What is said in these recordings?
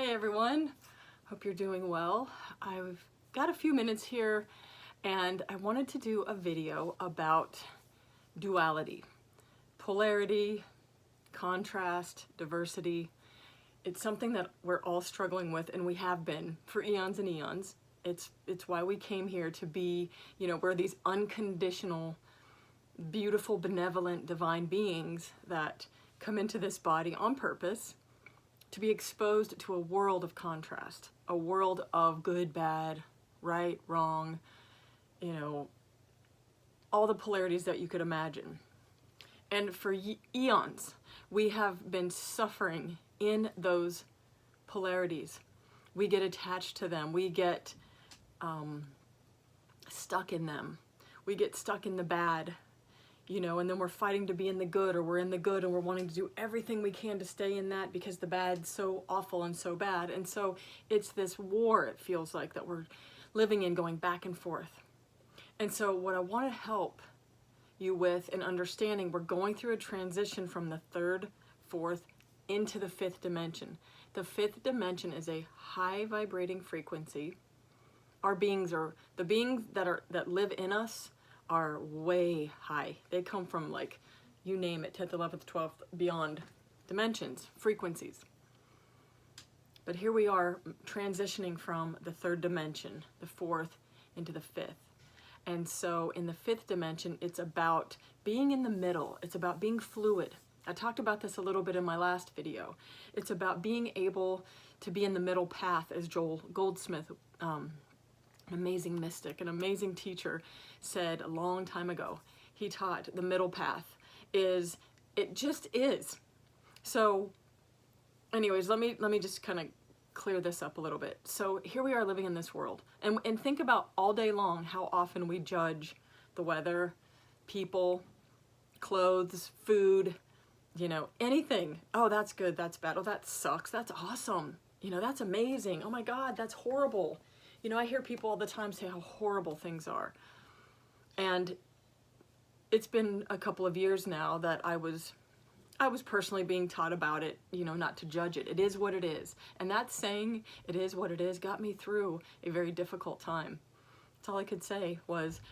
Hey everyone, hope you're doing well. I've got a few minutes here and I wanted to do a video about duality, polarity, contrast, diversity. It's something that we're all struggling with, and we have been for eons and eons. It's why we came here to be, we're these unconditional, beautiful, benevolent, divine beings that come into this body on purpose to be exposed to a world of contrast, a world of good, bad, right, wrong, all the polarities that you could imagine. And for eons, we have been suffering in those polarities. We get attached to them. We get stuck in them. We get stuck in the bad, and then we're fighting to be in the good, or we're in the good and we're wanting to do everything we can to stay in that because the bad's so awful and so bad. And so it's this war, it feels like, that we're living in, going back and forth. And so what I want to help you with in understanding, we're going through a transition from the third, fourth, into the fifth dimension. The fifth dimension is a high vibrating frequency. Our beings are, the beings that live in us are way high. They come from, like, you name it, 10th, 11th, 12th, beyond dimensions, frequencies. But here we are transitioning from the third dimension, the fourth, into the fifth. And so in the fifth dimension, it's about being in the middle. It's about being fluid. I talked about this a little bit in my last video. It's about being able to be in the middle path, as Joel Goldsmith, an amazing mystic, an amazing teacher, said a long time ago. He taught the middle path is, it just is. So anyways, let me just kind of clear this up a little bit. So here we are living in this world, and think about all day long how often we judge the weather, people, clothes, food, anything. Oh, that's good, that's bad, oh, that sucks, that's awesome, that's amazing, oh my God, that's horrible. I hear people all the time say how horrible things are. And it's been a couple of years now that I was personally being taught about it, not to judge it. It is what it is. And that saying, it is what it is, got me through a very difficult time. That's all I could say was,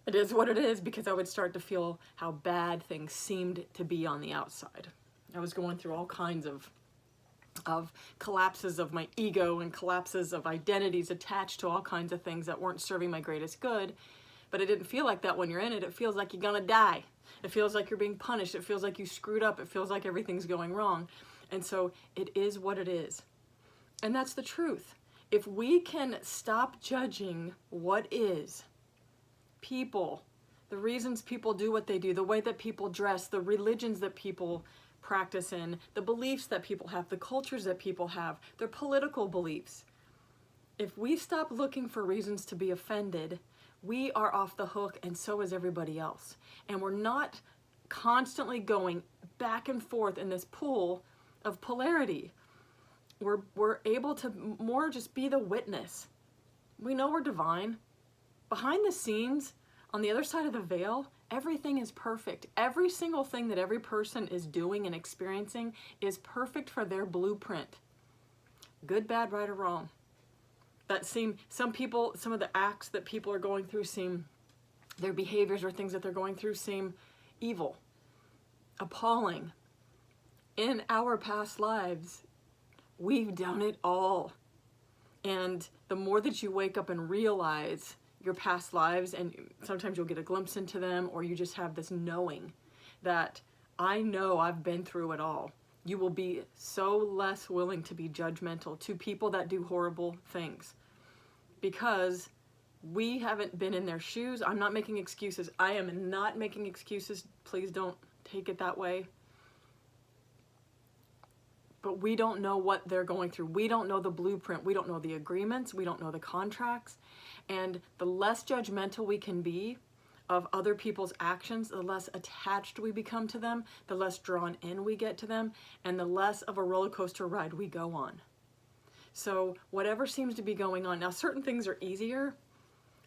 it is what it is, because I would start to feel how bad things seemed to be on the outside. I was going through all kinds of collapses of my ego and collapses of identities attached to all kinds of things that weren't serving my greatest good. But it didn't feel like that when you're in it. It feels like you're gonna die. It feels like you're being punished. It feels like you screwed up. It feels like everything's going wrong. And so it is what it is. And that's the truth. If we can stop judging what is, people, the reasons people do what they do, the way that people dress, the religions that people practice in, the beliefs that people have, the cultures that people have, their political beliefs. If we stop looking for reasons to be offended, we are off the hook, and so is everybody else. And we're not constantly going back and forth in this pool of polarity. We're able to more just be the witness. We know we're divine. Behind the scenes, on the other side of the veil, everything is perfect. Every single thing that every person is doing and experiencing is perfect for their blueprint. Good, bad, right, or wrong. That seem, some of the acts that people are going through seem, their behaviors or things that they're going through seem evil, appalling. In our past lives, we've done it all. And the more that you wake up and realize your past lives, and sometimes you'll get a glimpse into them, or you just have this knowing that I know I've been through it all. You will be so less willing to be judgmental to people that do horrible things, because we haven't been in their shoes. I'm not making excuses. I am not making excuses. Please don't take it that way. But we don't know what they're going through. We don't know the blueprint. We don't know the agreements. We don't know the contracts. And the less judgmental we can be of other people's actions, the less attached we become to them, the less drawn in we get to them, and the less of a roller coaster ride we go on. So whatever seems to be going on, now certain things are easier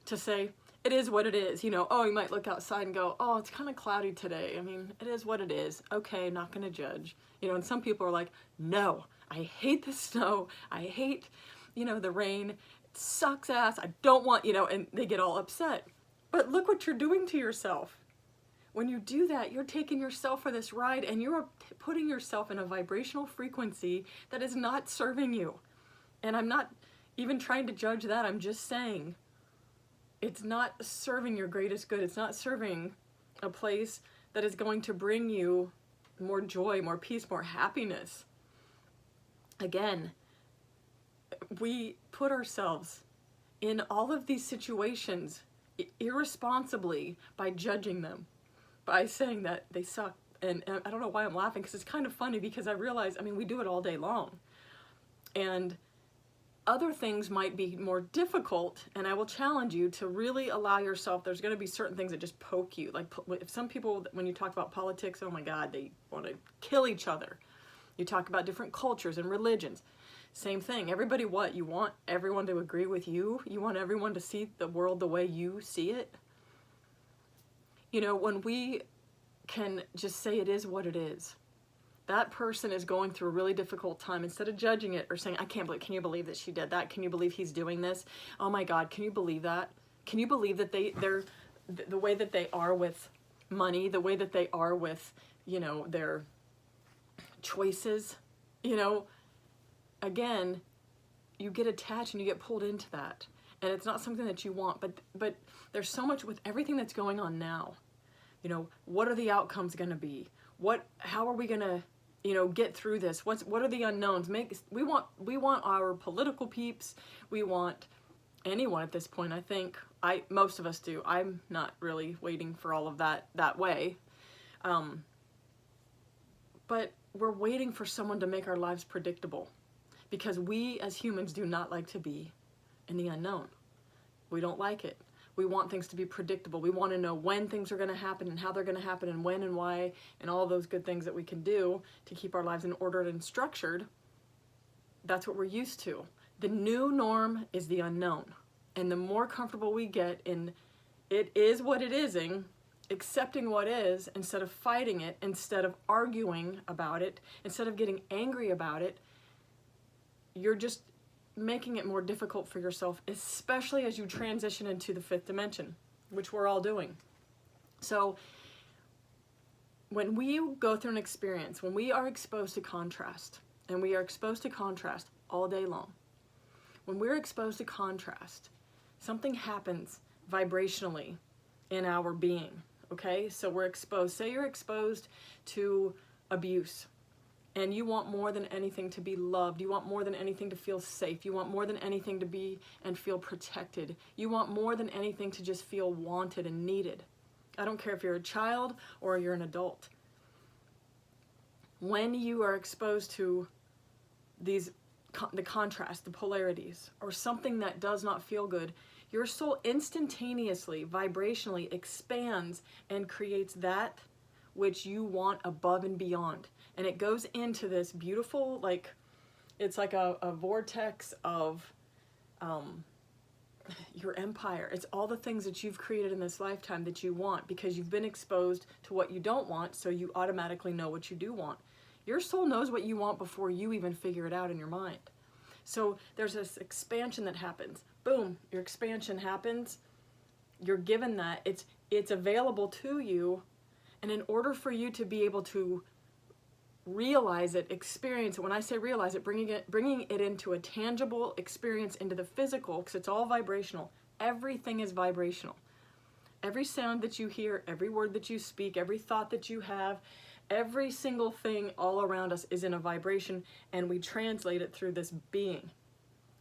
to say, it is what it is. Oh, you might look outside and go, oh, it's kind of cloudy today. I mean, it is what it is. Okay, not going to judge. And some people are like, no, I hate the snow. I hate, the rain. It sucks ass. I don't want, and they get all upset. But look what you're doing to yourself. When you do that, you're taking yourself for this ride, and you're putting yourself in a vibrational frequency that is not serving you. And I'm not even trying to judge that. I'm just saying it's not serving your greatest good. It's not serving a place that is going to bring you more joy, more peace, more happiness. Again, we put ourselves in all of these situations irresponsibly by judging them, by saying that they suck. And I don't know why I'm laughing, because it's kind of funny, because I realize, we do it all day long. And other things might be more difficult, and I will challenge you to really allow yourself, there's going to be certain things that just poke you. Like if some people, when you talk about politics, oh my God, they want to kill each other. You talk about different cultures and religions. Same thing. Everybody what? You want everyone to agree with you? You want everyone to see the world the way you see it? When we can just say it is what it is, that person is going through a really difficult time. Instead of judging it or saying, I can't believe, can you believe that she did that? Can you believe he's doing this? Oh my God, can you believe that? Can you believe that they're the way that they are with money, the way that they are with, their choices, again, you get attached and you get pulled into that. And it's not something that you want, but there's so much with everything that's going on now. What are the outcomes going to be? How are we going to, get through this? What are the unknowns? We want our political peeps. We want anyone at this point. I think most of us do. I'm not really waiting for all of that way. But we're waiting for someone to make our lives predictable, because we as humans do not like to be in the unknown. We don't like it. We want things to be predictable. We want to know when things are going to happen and how they're going to happen and when and why and all those good things that we can do to keep our lives in order and structured. That's what we're used to. The new norm is the unknown. And the more comfortable we get in it is what it ising, accepting what is instead of fighting it, instead of arguing about it, instead of getting angry about it, you're just making it more difficult for yourself, especially as you transition into the fifth dimension, which we're all doing. So when we go through an experience, when we are exposed to contrast, and we are exposed to contrast all day long, when we're exposed to contrast, something happens vibrationally in our being, okay? So we're exposed, say you're exposed to abuse, and you want more than anything to be loved. You want more than anything to feel safe. You want more than anything to be and feel protected. You want more than anything to just feel wanted and needed. I don't care if you're a child or you're an adult. When you are exposed to the contrast, the polarities, or something that does not feel good, your soul instantaneously, vibrationally expands and creates that which you want above and beyond. And it goes into this beautiful, it's like a vortex of your empire. It's all the things that you've created in this lifetime that you want, because you've been exposed to what you don't want, so you automatically know what you do want. Your soul knows what you want before you even figure it out in your mind. So there's this expansion that happens. Boom, your expansion happens. You're given that. It's available to you. And in order for you to be able to realize it, experience it, when I say realize it, bringing it into a tangible experience, into the physical, because it's all vibrational. Everything is vibrational. Every sound that you hear, every word that you speak, every thought that you have, every single thing all around us is in a vibration, and we translate it through this being.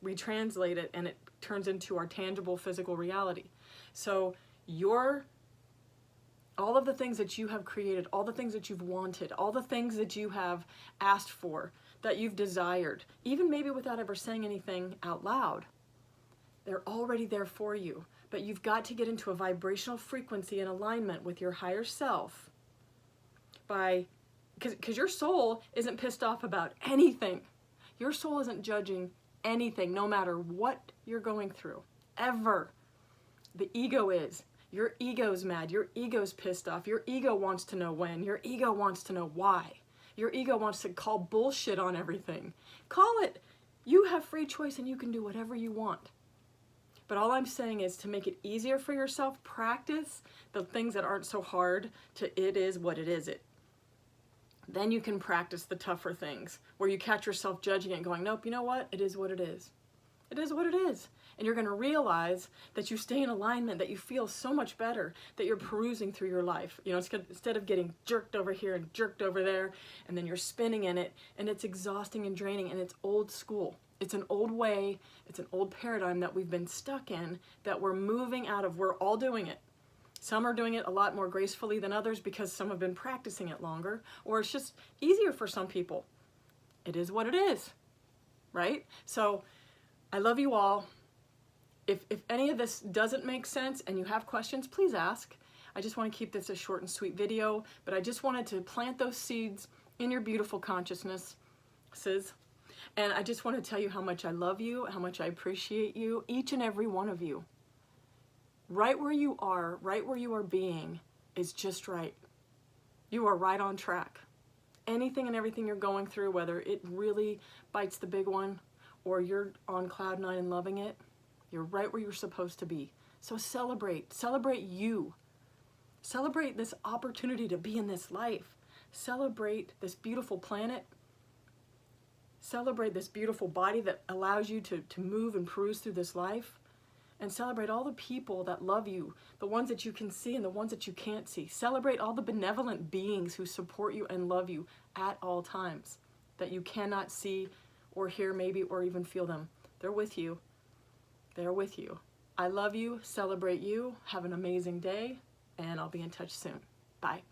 We translate it, and it turns into our tangible physical reality. So all of the things that you have created, all the things that you've wanted, all the things that you have asked for, that you've desired, even maybe without ever saying anything out loud, they're already there for you. But you've got to get into a vibrational frequency in alignment with your higher self, because your soul isn't pissed off about anything. Your soul isn't judging anything, no matter what you're going through, ever. The ego is. Your ego's mad. Your ego's pissed off. Your ego wants to know when. Your ego wants to know why. Your ego wants to call bullshit on everything. Call it. You have free choice and you can do whatever you want. But all I'm saying is to make it easier for yourself, practice the things that aren't so hard to it is what it is. Then you can practice the tougher things where you catch yourself judging it and going, nope, you know what? It is what it is. It is what it is. And you're going to realize that you stay in alignment, that you feel so much better, that you're perusing through your life. You know, instead of getting jerked over here and jerked over there, and then you're spinning in it, and it's exhausting and draining, and it's old school. It's an old way, it's an old paradigm that we've been stuck in, that we're moving out of. We're all doing it. Some are doing it a lot more gracefully than others because some have been practicing it longer, or it's just easier for some people. It is what it is, right? So I love you all. If any of this doesn't make sense and you have questions, please ask. I just want to keep this a short and sweet video, but I just wanted to plant those seeds in your beautiful consciousnesses. And I just want to tell you how much I love you, how much I appreciate you, each and every one of you. Right where you are being is just right. You are right on track. Anything and everything you're going through, whether it really bites the big one or you're on cloud nine and loving it, you're right where you're supposed to be. So celebrate you. Celebrate this opportunity to be in this life. Celebrate this beautiful planet. Celebrate this beautiful body that allows you to move and cruise through this life. And celebrate all the people that love you, the ones that you can see and the ones that you can't see. Celebrate all the benevolent beings who support you and love you at all times, that you cannot see or hear maybe or even feel them. They're with you. They're with you. I love you. Celebrate you. Have an amazing day, and I'll be in touch soon. Bye.